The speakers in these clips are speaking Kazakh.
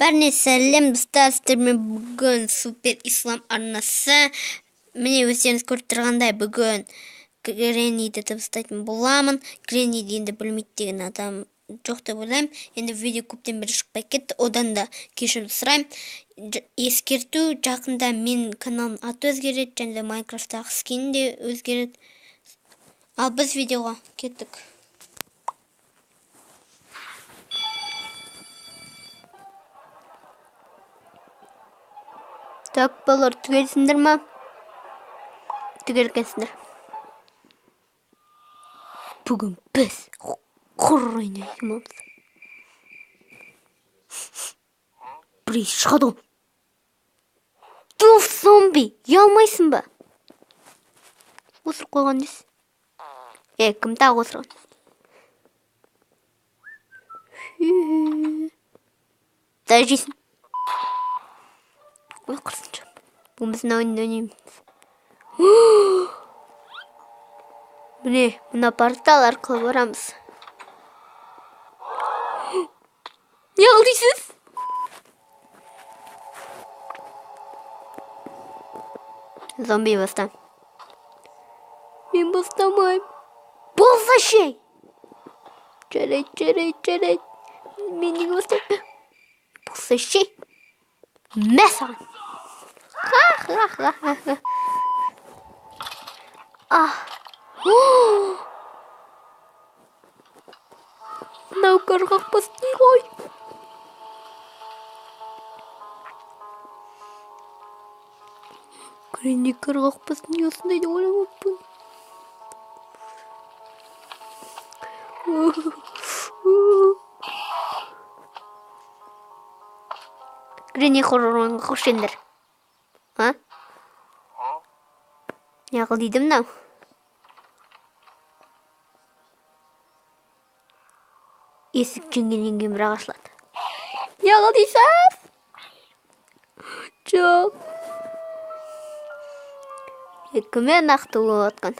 Бәріне сәлем достар, сіздермен бүгін супер ислам арнасы. Міне өздеріңіз көріп тұрғандай бүгін Гренниді дыбыстайтын боламын. Гренниді енді білмейді деген адам жоқ деп ойлаймын. Енді видео көптен бері шықпай кетті, одан да кешірім сұраймын. Ескерту, жақында мен каналым аты өзгереді, және де Майнкрафттағы скин де өзгереді. Ал біз видеоға кеттік. Так, балалар, түгелсіңдер ма? Түгелгенсіңдер. Бүгін біз құр ойнаймыз. Бірей шығады. Туф, зомби, ұялмайсың ба? Осыр қойған дес. Кім тағы осырған? Дәжейсің. Ой, қырсыншы. Бұл біздің ойында ойнаймыз. Міне, мына портал арқылы барамыз. Не қылдайсыз? Зомби баста. Мен бастамайым. Болса шей! Жарайды. Мен неге бастаймын? Болса шей! Мәсаған! Мынау қарғақпас не ғой? Гренни қарғақпас не осындай деп ойламаппын. Гренни хоррорға қош ендір. Неғыл дейді мынау? Есік жеңгеннен кейін бір ағашылады. Неғыл дейсіз? Жоқ. Екімен ақты болып атқан.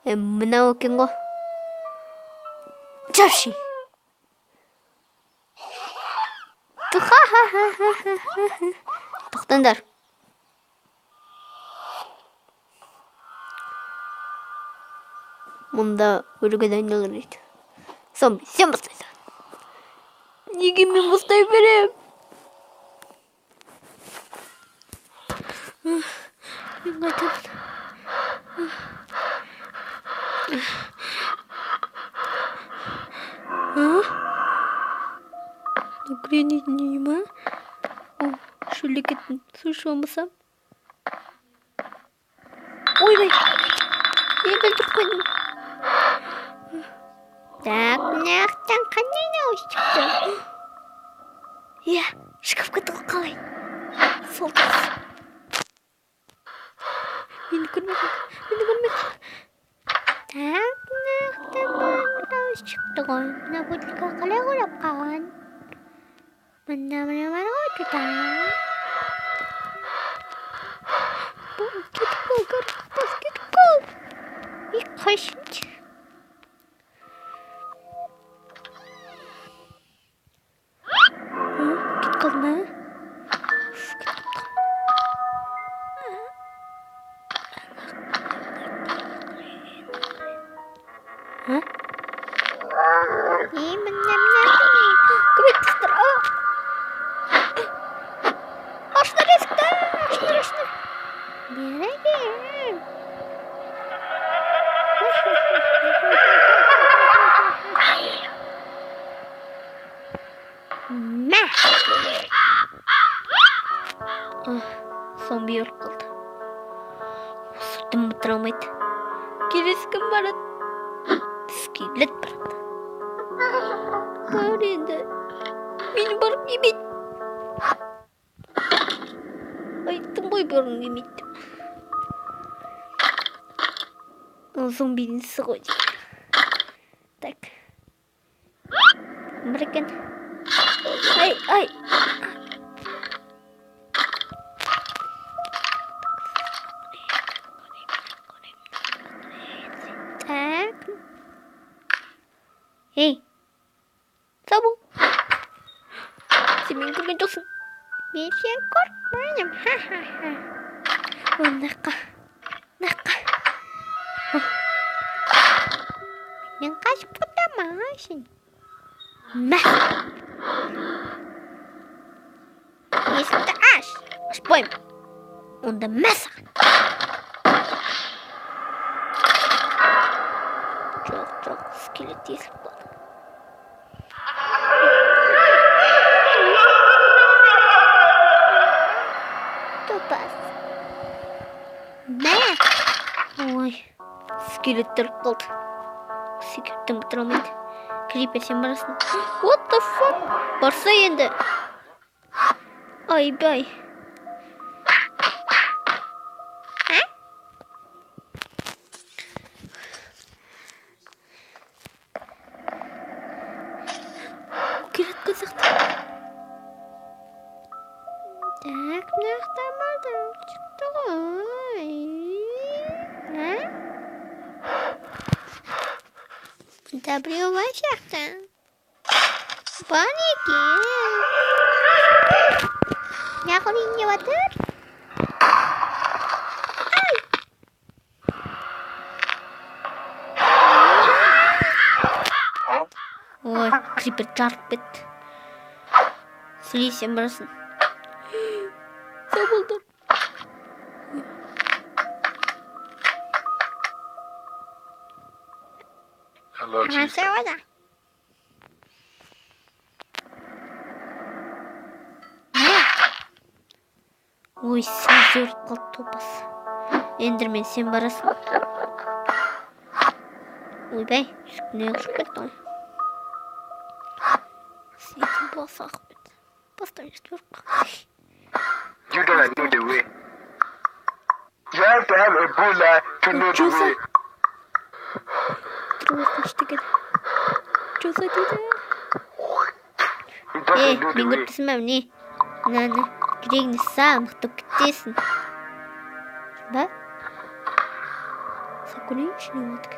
Мынау екен ғой. Чапши. Тоқтаңдар. Мұнда өліге дайындалыр дейді. Зомби, сен бастайсың. Неге мен бастай берем? Мен қайтамын. Греннидің не ма? Шөлдекетін су шомысам. Ойбай, мен білдіріп қойдым. Так, нақтан қандай науыз шықты? Иә, шкафқа тұғы қалай. Сол дұрыс. Мені көрмеген. Так, нақтан науыз шықты ғой. Мына бөтілгі қалай қорап қалған? Мына бар ғой тұтан. Кетіп қол, қарқықпас кетіп қол. Қойшыншы. Қалма. Көмектестір. Ашынар есікті. Ашынар. Берегем. Мә. Зомби өліп қалды. Осырдың мұтыра алмайды. Келесі кім барады? Скелет барады. Бар енді. Мені барып емейді. Айттым ғой барым емейді. Зомбидің ісі ғой. Так. Бір екен. Ай. Так. Эй. Забыл. Enderman көрген жоқсың. Мен сен қорқпаймын. Ха-ха-ха. Мынақа. Мен қашып құтамайсың. Мә. Есікті аш. Ашпаймын. Онда мә саған. Жоқ, скелет есіліп қалды. Топас. Мә. Ой, скелеттер қалды. Секірттің бұтыр алмайды. Крипер, сен барасың. What the fuck? Барса енді. Ай-бай. Келет қызықты. Так, мынақтан бардым. Шықты ғой. Бұнда біреу бар сияқты. Бар екен. Неғылын не батыр? Ай! Ой, крипер жарып кетті. Сілей, сен барасың. Забылдым. Маса. Ой, сен жөріп қалды топас. Эндермен, сен барасың. Ойбай, үстіне ұшып кетті ғой. Сетін басы ақып кетті. Бастан жөріп қалды. You gotta know the way. You have to have a Ebola to know the way. Жоса дейді. You don't know the Мен way. көртісім не? Наны, жүрегіне самықтып кетесің. Ба? Сакурин ішіне өтік.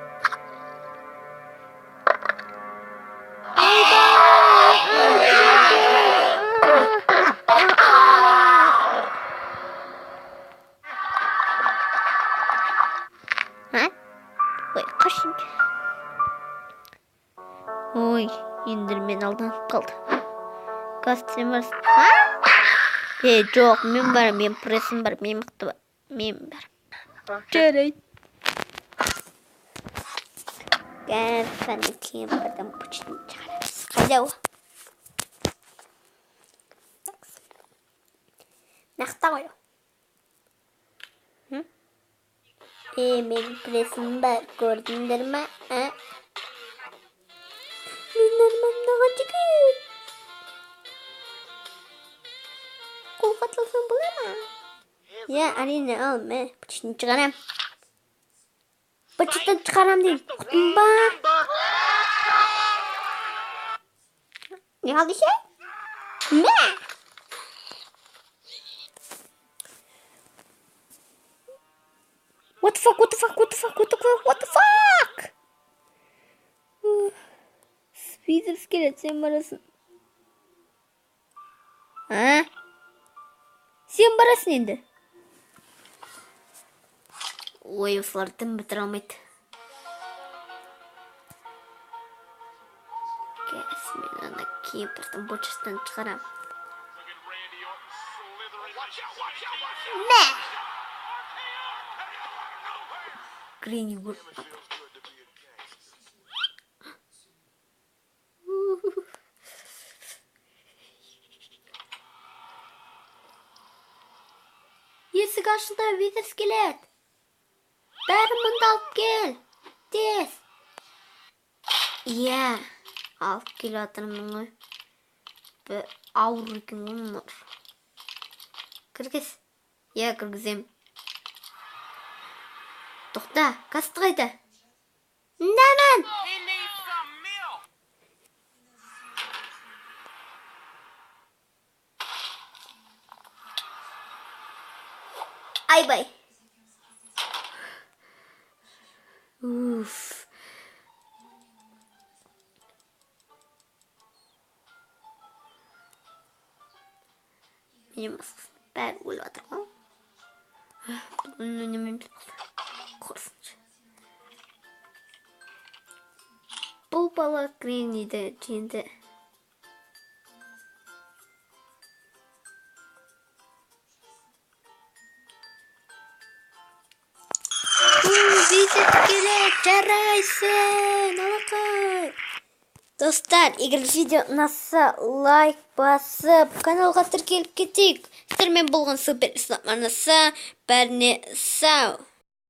Ой, қашын. Ой, Эндермен алданып қалды. Каст, сен барсың. Жоқ, мен барым, мен прессім бар, мен мықты бар. Мен барым. Жарайды. Кәпәні кемпірдің бұчын шығарамыз. Қайда о? Нақта ғой о? Мен прессім бар, көрдіңдер ма? Мен армандағы жігіт. Қолға атылсам бола ма? Я, әрине, ал, мә, бұчын шығарам. Бұчыттан шығарам дейін, құтым ба? Не қалды ше? Мә! What the fuck? Спидер скелет, сен барасың. Сен барасың енді. Ой, осылар дым бітір алмайды. Кәс, мен ана кемпірдің бұчыстан шығарам. Мә! Грени көріп қалды. Есік ашылды, витер скелет. Бәрі мұнда алып кел. Тез. Иә, алып кел атырмын ғой. Ауыр екен ғұмыр. Кіргіз. Иә, кіргізем. Тоқта, касты қайда? Нәмен! Айбай. Уф. анимация бәрі өліп жатыр ғой. Немен қорсыншы. Бұл бала Гренниді жеңді. Визит келеді, жарайсың, алақай. Достар, егер видео ұнаса, лайк басып, каналға тіркеліп кетейік. Сіздермен болған супер ислам арнасы, бәріне сау.